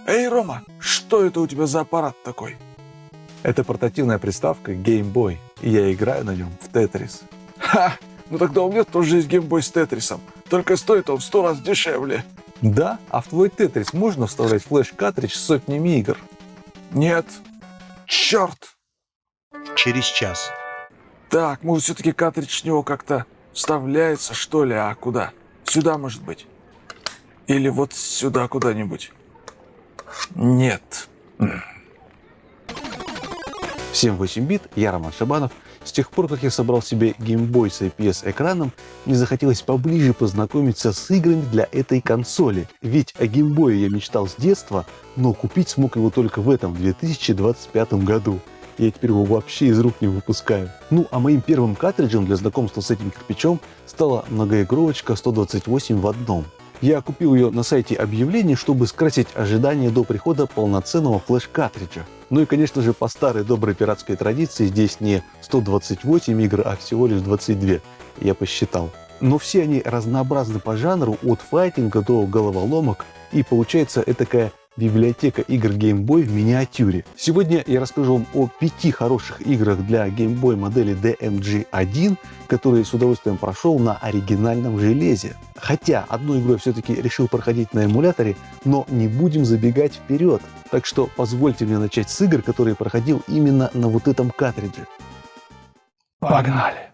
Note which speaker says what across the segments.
Speaker 1: Эй, Рома, что это у тебя за аппарат такой?
Speaker 2: Это портативная приставка Game Boy, и я играю на нем в Тетрис.
Speaker 1: Ха! Ну тогда у меня тоже есть геймбой с Тетрисом, только стоит он в 100 раз дешевле.
Speaker 2: Да? А в твой Тетрис можно вставлять флеш-картридж с сотнями игр?
Speaker 1: Нет. Черт!
Speaker 3: Через час.
Speaker 1: Так, может все-таки картридж в него как-то вставляется, что ли, а куда? Сюда, может быть? Или вот сюда куда-нибудь? Нет.
Speaker 2: Всем 8 бит, я Роман Шабанов. С тех пор, как я собрал себе Game Boy с IPS-экраном, мне захотелось поближе познакомиться с играми для этой консоли. Ведь о Game Boy я мечтал с детства, но купить смог его только в этом, 2025 году. Я теперь его вообще из рук не выпускаю. Ну, а моим первым картриджем для знакомства с этим кирпичом стала многоигровочка 128 в одном. Я купил ее на сайте объявлений, чтобы скрасить ожидания до прихода полноценного флеш-картриджа. Ну и, конечно же, по старой доброй пиратской традиции здесь не 128 игр, а всего лишь 22, я посчитал. Но все они разнообразны по жанру, от файтинга до головоломок, и получается этакая библиотека игр Game Boy в миниатюре. Сегодня я расскажу вам о 5 хороших играх для Game Boy модели DMG-1, которые с удовольствием прошел на оригинальном железе. Хотя одну игру я все-таки решил проходить на эмуляторе, но не будем забегать вперед. Так что позвольте мне начать с игр, которые проходил именно на вот этом картридже.
Speaker 1: Погнали!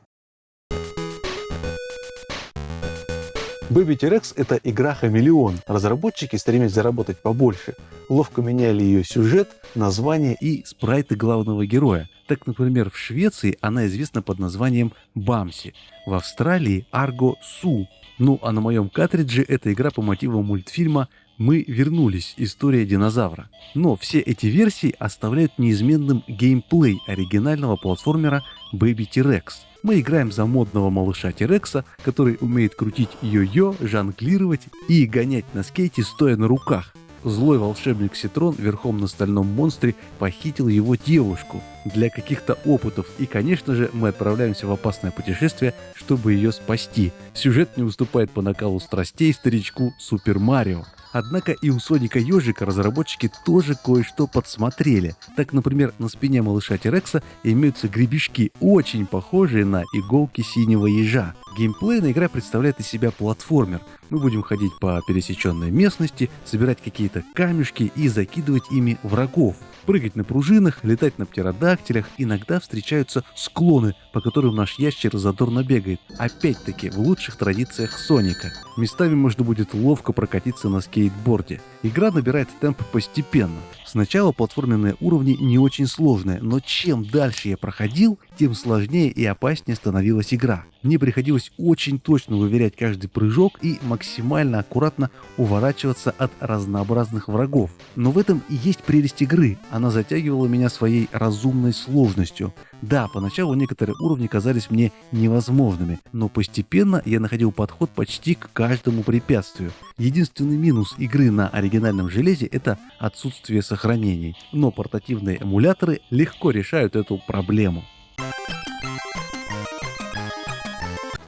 Speaker 2: Baby T-Rex — это игра-хамелеон. Разработчики, стремясь заработать побольше, ловко меняли ее сюжет, название и спрайты главного героя. Так, например, в Швеции она известна под названием Бамси, в Австралии — Арго Су. Ну а на моем картридже эта игра по мотивам мультфильма «Мы вернулись. История динозавра». Но все эти версии оставляют неизменным геймплей оригинального платформера Baby T-Rex. Мы играем за модного малыша T-Rex, который умеет крутить йо-йо, жонглировать и гонять на скейте, стоя на руках. Злой волшебник Ситрон верхом на стальном монстре похитил его девушку для каких-то опытов, и, конечно же, мы отправляемся в опасное путешествие, чтобы ее спасти. Сюжет не уступает по накалу страстей старичку Супер Марио. Однако и у Соника Ёжика разработчики тоже кое-что подсмотрели. Так, например, на спине малыша T-Rex имеются гребешки, очень похожие на иголки синего ежа. Геймплейная игра представляет из себя платформер. Мы будем ходить по пересеченной местности, собирать какие-то камешки и закидывать ими врагов. Прыгать на пружинах, летать на птеродактилях, иногда встречаются склоны, по которым наш ящер задорно бегает. Опять-таки, в лучших традициях Соника. Местами можно будет ловко прокатиться на скейтборде. Игра набирает темп постепенно. Сначала платформенные уровни не очень сложные, но чем дальше я проходил, тем сложнее и опаснее становилась игра. Мне приходилось очень точно выверять каждый прыжок и максимально аккуратно уворачиваться от разнообразных врагов. Но в этом и есть прелесть игры. Она затягивала меня своей разумной сложностью. Да, поначалу некоторые уровни казались мне невозможными, но постепенно я находил подход почти к каждому препятствию. Единственный минус игры на оригинальном железе — это отсутствие сохранений, но портативные эмуляторы легко решают эту проблему.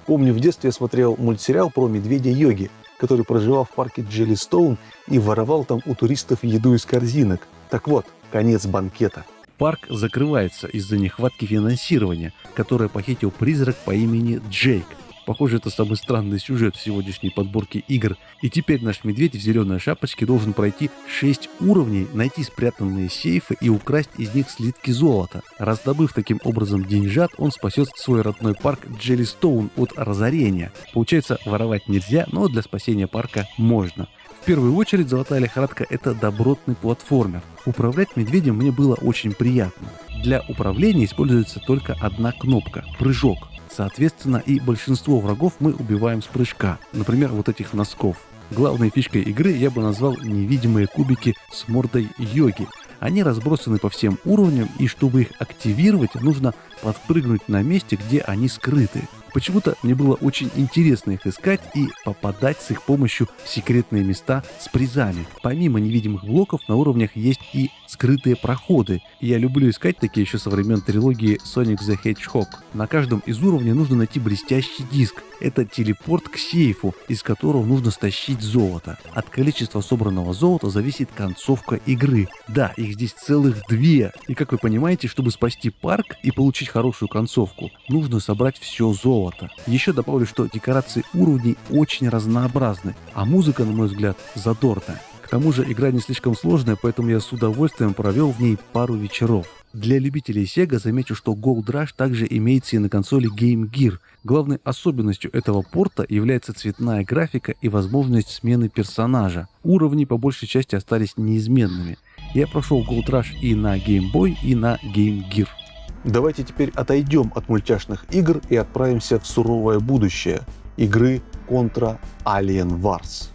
Speaker 2: Помню, в детстве я смотрел мультсериал про медведя Йоги, который проживал в парке Джеллистоун и воровал там у туристов еду из корзинок. Так вот, конец банкета. Парк закрывается из-за нехватки финансирования, которое похитил призрак по имени Джейк. Похоже, это самый странный сюжет в сегодняшней подборке игр. И теперь наш медведь в зеленой шапочке должен пройти 6 уровней, найти спрятанные сейфы и украсть из них слитки золота. Раздобыв таким образом деньжат, он спасет свой родной парк Джеллистоун от разорения. Получается, воровать нельзя, но для спасения парка можно. В первую очередь, золотая лихорадка — это добротный платформер. Управлять медведем мне было очень приятно. Для управления используется только одна кнопка — прыжок. Соответственно, и большинство врагов мы убиваем с прыжка, например, вот этих носков. Главной фишкой игры я бы назвал невидимые кубики с мордой Йоги. Они разбросаны по всем уровням, и чтобы их активировать, нужно подпрыгнуть на месте, где они скрыты. Почему-то мне было очень интересно их искать и попадать с их помощью в секретные места с призами. Помимо невидимых блоков на уровнях есть и скрытые проходы. И я люблю искать такие еще со времен трилогии Sonic the Hedgehog. На каждом из уровней нужно найти блестящий диск. Это телепорт к сейфу, из которого нужно стащить золото. От количества собранного золота зависит концовка игры. Да, их здесь целых 2. И как вы понимаете, чтобы спасти парк и получить хорошую концовку, нужно собрать все золото. Еще добавлю, что декорации уровней очень разнообразны, а музыка, на мой взгляд, задорная. К тому же игра не слишком сложная, поэтому я с удовольствием провел в ней пару вечеров. Для любителей Sega замечу, что Gold Rush также имеется и на консоли Game Gear. Главной особенностью этого порта является цветная графика и возможность смены персонажа. Уровни по большей части остались неизменными. Я прошел Gold Rush и на Game Boy, и на Game Gear.
Speaker 3: Давайте теперь отойдем от мультяшных игр и отправимся в суровое будущее. Игры Contra Alien Wars.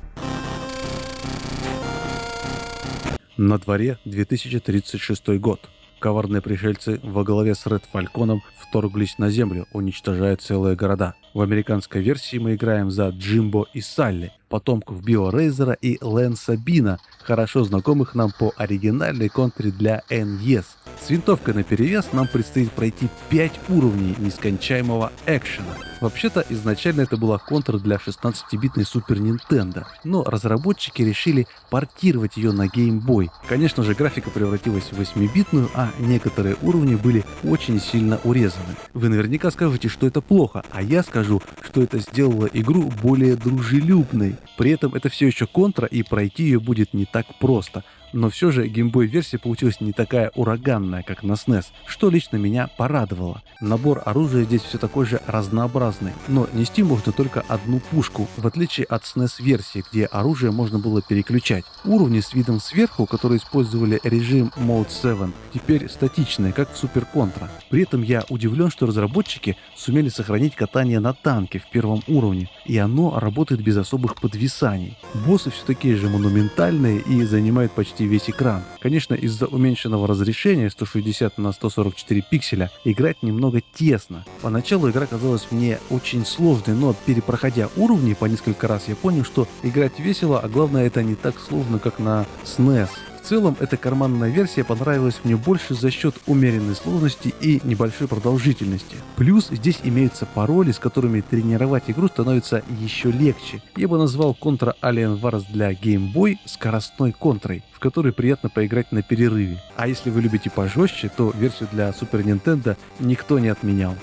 Speaker 2: На дворе 2036 год. Коварные пришельцы во главе с Ред Фальконом вторглись на Землю, уничтожая целые города. В американской версии мы играем за Джимбо и Салли, потомков Билла Рейзера и Лэнса Бина, хорошо знакомых нам по оригинальной контре для NES. С винтовкой наперевес нам предстоит пройти 5 уровней нескончаемого экшена. Вообще-то изначально это была контра для 16-битной Super Nintendo, но разработчики решили портировать ее на Game Boy. Конечно же, графика превратилась в 8-битную, а некоторые уровни были очень сильно урезаны. Вы наверняка скажете, что это плохо, а я скажу, что это сделало игру более дружелюбной. При этом это все еще контра, и пройти ее будет не так просто. Но все же Game Boy версия получилась не такая ураганная, как на SNES, что лично меня порадовало. Набор оружия здесь все такой же разнообразный, но нести можно только одну пушку, в отличие от SNES версии, где оружие можно было переключать. Уровни с видом сверху, которые использовали режим Mode 7, теперь статичные, как в Super Contra. При этом я удивлен, что разработчики сумели сохранить катание на танке в первом уровне, и оно работает без особых подвисаний. Боссы все такие же монументальные и занимают почти весь экран. Конечно, из-за уменьшенного разрешения 160 на 144 пикселя играть немного тесно. Поначалу игра казалась мне очень сложной, но перепроходя уровни по несколько раз, я понял, что играть весело, а главное, это не так сложно, как на SNES. В целом, эта карманная версия понравилась мне больше за счет умеренной сложности и небольшой продолжительности. Плюс здесь имеются пароли, с которыми тренировать игру становится еще легче. Я бы назвал Contra Alien Wars для Game Boy скоростной контрой, в которой приятно поиграть на перерыве. А если вы любите пожестче, то версию для Super Nintendo никто не отменял.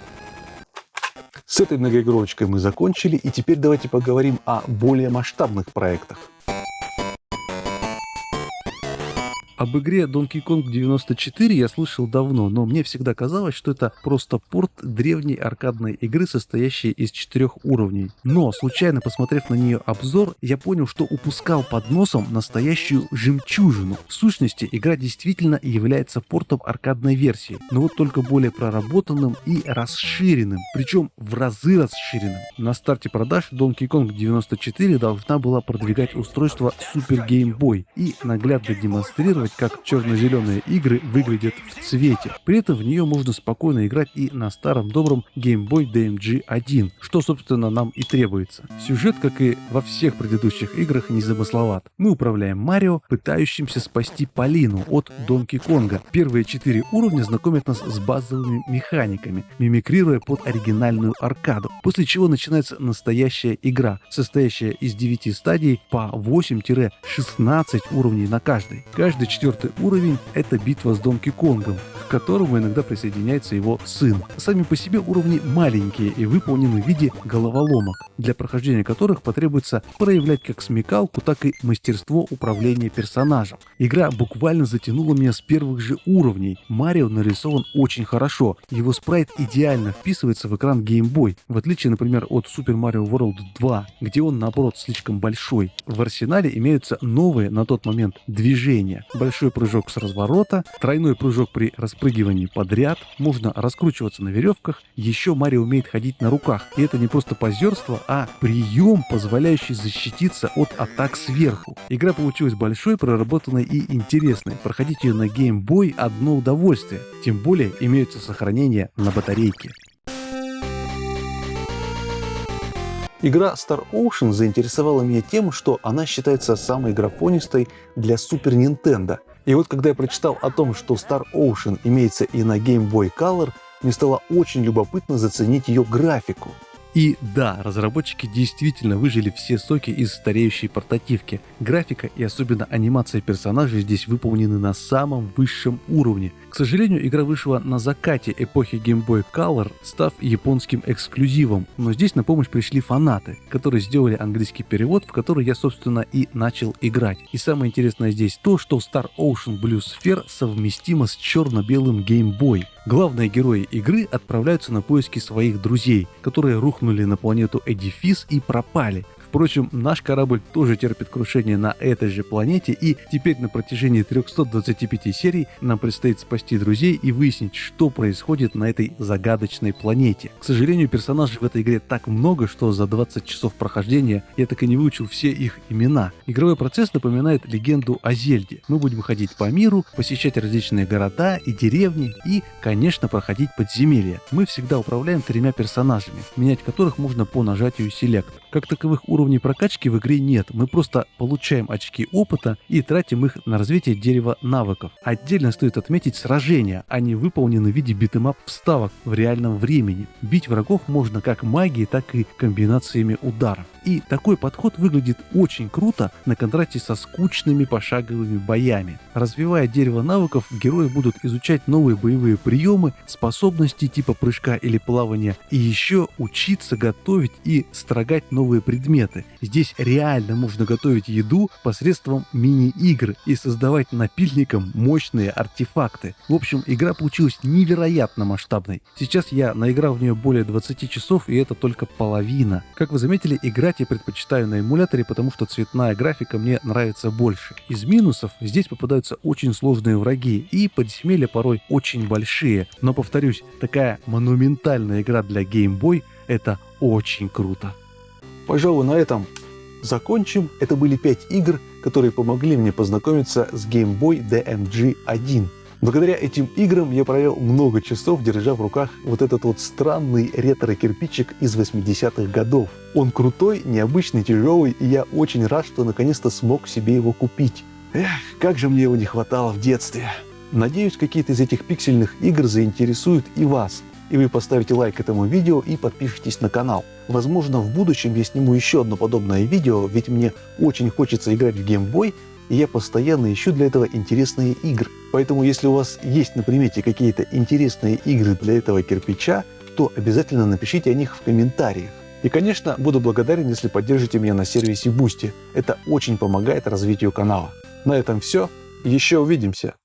Speaker 3: С этой многоигровочкой мы закончили, и теперь давайте поговорим о более масштабных проектах.
Speaker 2: Об игре Donkey Kong 94 я слышал давно, но мне всегда казалось, что это просто порт древней аркадной игры, состоящей из 4 уровней. Но, случайно посмотрев на нее обзор, я понял, что упускал под носом настоящую жемчужину. В сущности, игра действительно является портом аркадной версии, но вот только более проработанным и расширенным, причем в разы расширенным. На старте продаж Donkey Kong 94 должна была продвигать устройство Super Game Boy и наглядно демонстрировать, как черно-зеленые игры выглядят в цвете. При этом в нее можно спокойно играть и на старом добром Game Boy DMG 1, что, собственно, нам и требуется. Сюжет, как и во всех предыдущих играх, незамысловат. Мы управляем Марио, пытающимся спасти Полину от Донки Конга. Первые 4 уровня знакомят нас с базовыми механиками, мимикрируя под оригинальную аркаду, после чего начинается настоящая игра, состоящая из 9 стадий по 8-16 уровней на каждой. Каждый 4-й уровень — это битва с Донки Конгом, к которому иногда присоединяется его сын. Сами по себе уровни маленькие и выполнены в виде головоломок, для прохождения которых потребуется проявлять как смекалку, так и мастерство управления персонажем. Игра буквально затянула меня с первых же уровней. Марио нарисован очень хорошо, его спрайт идеально вписывается в экран Game Boy, в отличие, например, от Super Mario World 2, где он, наоборот, слишком большой. В арсенале имеются новые на тот момент движения. Большой прыжок с разворота, тройной прыжок при распрыгивании подряд, можно раскручиваться на веревках, еще Марио умеет ходить на руках. И это не просто позерство, а прием, позволяющий защититься от атак сверху. Игра получилась большой, проработанной и интересной. Проходить ее на Game Boy — одно удовольствие. Тем более имеются сохранения на батарейке.
Speaker 3: Игра Star Ocean заинтересовала меня тем, что она считается самой графонистой для Super Nintendo. И вот когда я прочитал о том, что Star Ocean имеется и на Game Boy Color, мне стало очень любопытно заценить ее графику.
Speaker 2: И да, разработчики действительно выжили все соки из стареющей портативки. Графика и особенно анимация персонажей здесь выполнены на самом высшем уровне. К сожалению, игра вышла на закате эпохи Game Boy Color, став японским эксклюзивом. Но здесь на помощь пришли фанаты, которые сделали английский перевод, в который я, собственно, и начал играть. И самое интересное здесь то, что Star Ocean Blue Sphere совместима с черно-белым Game Boy. Главные герои игры отправляются на поиски своих друзей, которые рухнули на планету Эдифис и пропали. Впрочем, наш корабль тоже терпит крушение на этой же планете, и теперь на протяжении 325 серий нам предстоит спасти друзей и выяснить, что происходит на этой загадочной планете. К сожалению, персонажей в этой игре так много, что за 20 часов прохождения я так и не выучил все их имена. Игровой процесс напоминает легенду о Зельде. Мы будем ходить по миру, посещать различные города и деревни и, конечно, проходить подземелья. Мы всегда управляем 3 персонажами, менять которых можно по нажатию Select. Как таковых уровней прокачки в игре нет, мы просто получаем очки опыта и тратим их на развитие дерева навыков. Отдельно стоит отметить сражения, они выполнены в виде битэмап вставок в реальном времени. Бить врагов можно как магией, так и комбинациями ударов. И такой подход выглядит очень круто на контрасте со скучными пошаговыми боями. Развивая дерево навыков, герои будут изучать новые боевые приемы, способности типа прыжка или плавания, и еще учиться готовить и строгать новые предметы. Здесь реально можно готовить еду посредством мини-игр и создавать напильником мощные артефакты. В общем, игра получилась невероятно масштабной. Сейчас я наиграл в нее более 20 часов, и это только половина. Как вы заметили, играть я предпочитаю на эмуляторе, потому что цветная графика мне нравится больше. Из минусов здесь попадаются очень сложные враги, и подземелья порой очень большие. Но, повторюсь, такая монументальная игра для Game Boy — это очень круто.
Speaker 3: Пожалуй, на этом закончим. Это были 5 игр, которые помогли мне познакомиться с Game Boy DMG-1. Благодаря этим играм я провел много часов, держа в руках вот этот вот странный ретро-кирпичик из 80-х годов. Он крутой, необычный, тяжелый, и я очень рад, что наконец-то смог себе его купить. Эх, как же мне его не хватало в детстве. Надеюсь, какие-то из этих пиксельных игр заинтересуют и вас. И вы поставите лайк этому видео и подпишитесь на канал. Возможно, в будущем я сниму еще одно подобное видео, ведь мне очень хочется играть в Game Boy, и я постоянно ищу для этого интересные игры. Поэтому, если у вас есть на примете какие-то интересные игры для этого кирпича, то обязательно напишите о них в комментариях. И, конечно, буду благодарен, если поддержите меня на сервисе Boosty. Это очень помогает развитию канала. На этом все. Еще увидимся.